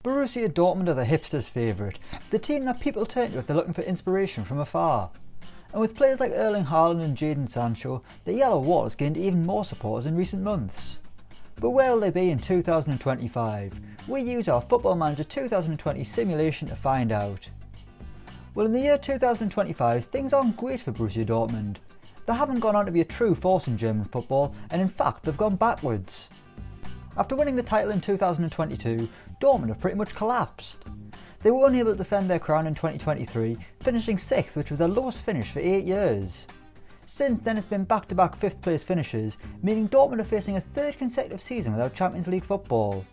Borussia Dortmund are the hipsters' favourite, the team that people turn to if they're looking for inspiration from afar. And with players like Erling Haaland and Jadon Sancho, the Yellow Wall has gained even more supporters in recent months. But where will they be in 2025? We use our Football Manager 2020 simulation to find out. Well, in the year 2025, things aren't great for Borussia Dortmund. They haven't gone on to be a true force in German football, and in fact they've gone backwards. After winning the title in 2022, Dortmund have pretty much collapsed. They were unable to defend their crown in 2023, finishing 6th, which was their lowest finish for 8 years. Since then it's been back-to-back 5th place finishes, meaning Dortmund are facing a third consecutive season without Champions League football.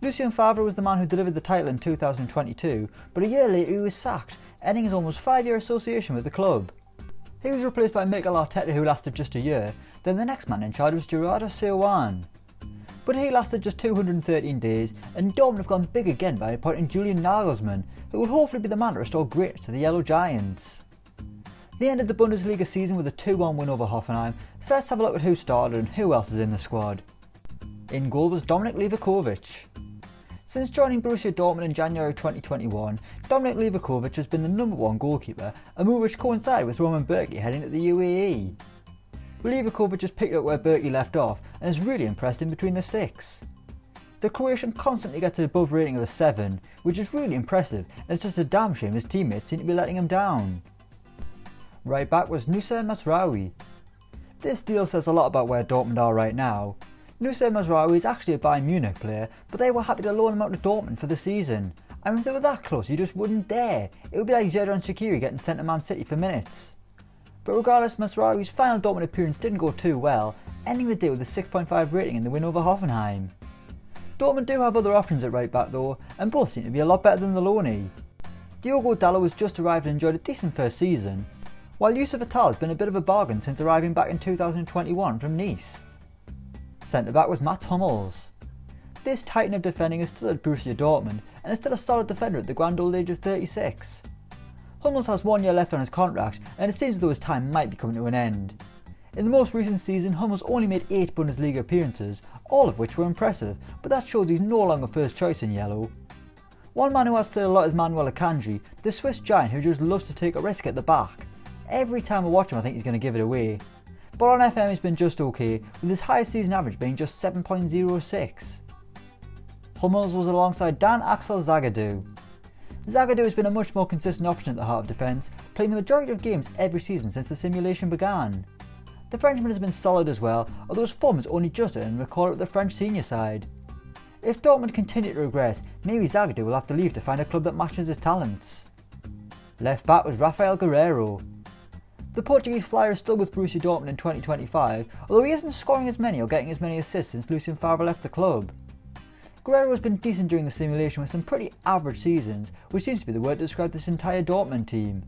Lucien Favre was the man who delivered the title in 2022, but a year later he was sacked, ending his almost 5-year association with the club. He was replaced by Mikel Arteta, who lasted just a year, then the next man in charge was Gerardo. But he lasted just 213 days, and Dortmund have gone big again by appointing Julian Nagelsmann, who will hopefully be the man to restore greatness to the Yellow Giants. They ended the Bundesliga season with a 2-1 win over Hoffenheim, so let's have a look at who started and who else is in the squad. In goal was DOMINIK LIVAKOVIC. Since joining Borussia Dortmund in January 2021, DOMINIK LIVAKOVIC has been the #1 goalkeeper, a move which coincided with Roman Bürki heading to the UAE. Livakovic has picked up where Bürki left off and has really impressed him between the sticks. The Croatian constantly gets an above rating of a 7, which is really impressive, and it's just a damn shame his teammates seem to be letting him down. Right back was Noussair Mazraoui. This deal says a lot about where Dortmund are right now. Noussair Mazraoui is actually a Bayern Munich player, but they were happy to loan him out to Dortmund for the season. I mean, if they were that close, you just wouldn't dare. It would be like Xherdan Shaqiri getting sent to Man City for minutes. But regardless, Mazraoui's final Dortmund appearance didn't go too well, ending the day with a 6.5 rating in the win over Hoffenheim. Dortmund do have other options at right back though, and both seem to be a lot better than the loanee. Diogo Dalot has just arrived and enjoyed a decent first season, while Youssef Attal has been a bit of a bargain since arriving back in 2021 from Nice. Centre back was Mats Hummels. This titan of defending is still at Borussia Dortmund and is still a solid defender at the grand old age of 36. Hummels has 1 year left on his contract, and it seems as though his time might be coming to an end. In the most recent season, Hummels only made 8 Bundesliga appearances, all of which were impressive, but that shows he's no longer first choice in yellow. One man who has played a lot is Manuel Akanji, the Swiss giant who just loves to take a risk at the back. Every time I watch him I think he's going to give it away. But on FM he's been just okay, with his highest season average being just 7.06. Hummels was alongside DAN-AXEL ZAGADOU. ZAGADOU has been a much more consistent option at the heart of defence, playing the majority of games every season since the simulation began. The Frenchman has been solid as well, although his form is only just earned recall at the French senior side. If Dortmund continue to regress, maybe ZAGADOU will have to leave to find a club that matches his talents. Left back was RAPHAEL GUERREIRO. The Portuguese flyer is still with Borussia Dortmund in 2025, although he isn't scoring as many or getting as many assists since Lucien Favre left the club. Guerreiro has been decent during the simulation with some pretty average seasons, which seems to be the word to describe this entire Dortmund team.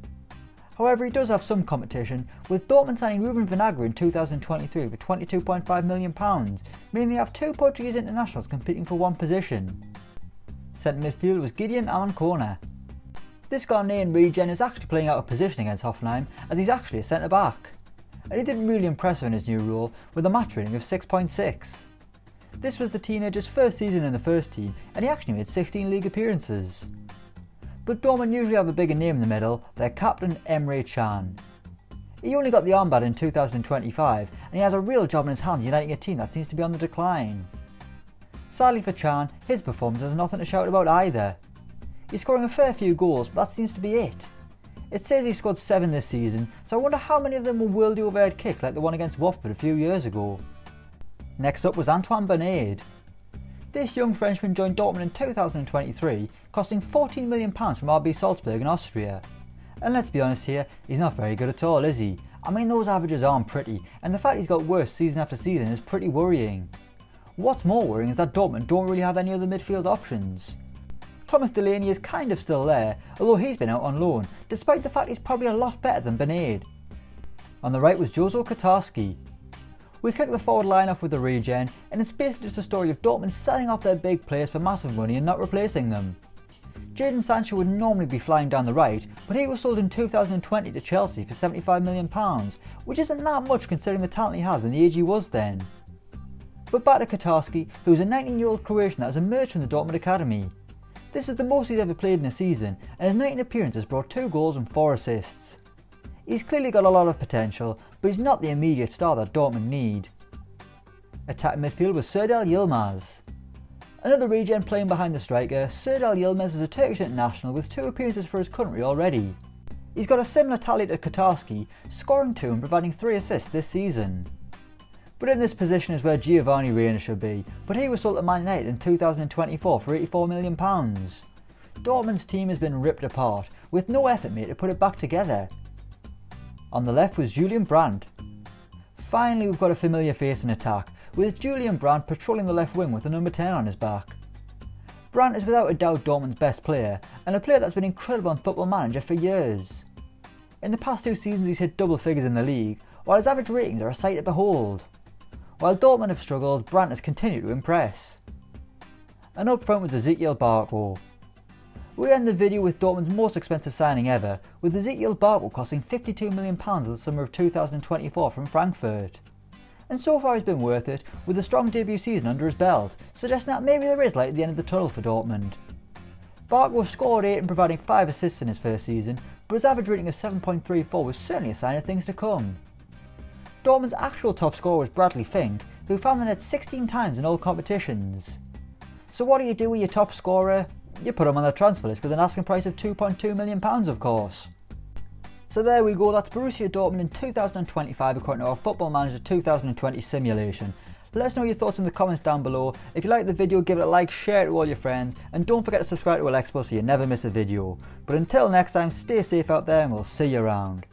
However, he does have some competition, with Dortmund signing Ruben Vinagre in 2023 for £22.5 million, meaning they have 2 Portuguese internationals competing for one position. Centre midfield was Gideon Amankona. This Ghanaian regen is actually playing out of position against Hoffenheim, as he's actually a centre back. And he did really impressive in his new role, with a match rating of 6.6. This was the teenager's first season in the first team, and he actually made 16 league appearances. But Dortmund usually have a bigger name in the middle, their captain Emre Can. He only got the armband in 2025, and he has a real job in his hands uniting a team that seems to be on the decline. Sadly for Can, his performance has nothing to shout about either. He's scoring a fair few goals, but that seems to be it. It says he scored 7 this season, so I wonder how many of them were worldy overhead kicks like the one against Watford a few years ago. Next up was Antoine Bernard. This young Frenchman joined Dortmund in 2023, costing £14 million from RB Salzburg in Austria. And let's be honest here, he's not very good at all, is he? I mean, those averages aren't pretty, and the fact he's got worse season after season is pretty worrying. What's more worrying is that Dortmund don't really have any other midfield options. Thomas Delaney is kind of still there, although he's been out on loan, despite the fact he's probably a lot better than Bernard. On the right was Jozo Kotarski. We kick the forward line off with a regen, and it's basically just a story of Dortmund selling off their big players for massive money and not replacing them. Jadon Sancho would normally be flying down the right, but he was sold in 2020 to Chelsea for £75 million, which isn't that much considering the talent he has and the age he was then. But back to Kotarski, who is a 19-year-old Croatian that has emerged from the Dortmund academy. This is the most he's ever played in a season, and his 19 appearances brought 2 goals and 4 assists. He's clearly got a lot of potential, but he's not the immediate star that Dortmund need. Attacking midfield was Serdar Yilmaz. Another regen playing behind the striker, Serdar Yilmaz is a Turkish international with 2 appearances for his country already. He's got a similar tally to Kotarski, scoring 2 and providing 3 assists this season. But in this position is where Giovanni Reina should be, but he was sold to Man United in 2024 for £84 million. Dortmund's team has been ripped apart, with no effort made to put it back together. On the left was Julian Brandt. Finally we've got a familiar face in attack, with Julian Brandt patrolling the left wing with the number 10 on his back. Brandt is without a doubt Dortmund's best player, and a player that's been incredible on Football Manager for years. In the past 2 seasons he's hit double figures in the league, while his average ratings are a sight to behold. While Dortmund have struggled, Brandt has continued to impress. And up front was Ezekiel Barco. We end the video with Dortmund's most expensive signing ever, with Ezekiel Barco costing £52 million in the summer of 2024 from Frankfurt. And so far he's been worth it, with a strong debut season under his belt, suggesting that maybe there is light at the end of the tunnel for Dortmund. Barco scored 8 and providing 5 assists in his first season, but his average rating of 7.34 was certainly a sign of things to come. Dortmund's actual top scorer was Bradley Fink, who found the net 16 times in all competitions. So what do you do with your top scorer? You put him on the transfer list with an asking price of £2.2 million of course. So there we go, that's Borussia Dortmund in 2025 according to our Football Manager 2020 simulation. Let us know your thoughts in the comments down below. If you like the video, give it a like, share it to all your friends, and don't forget to subscribe to Elecspo so you never miss a video. But until next time, stay safe out there and we'll see you around.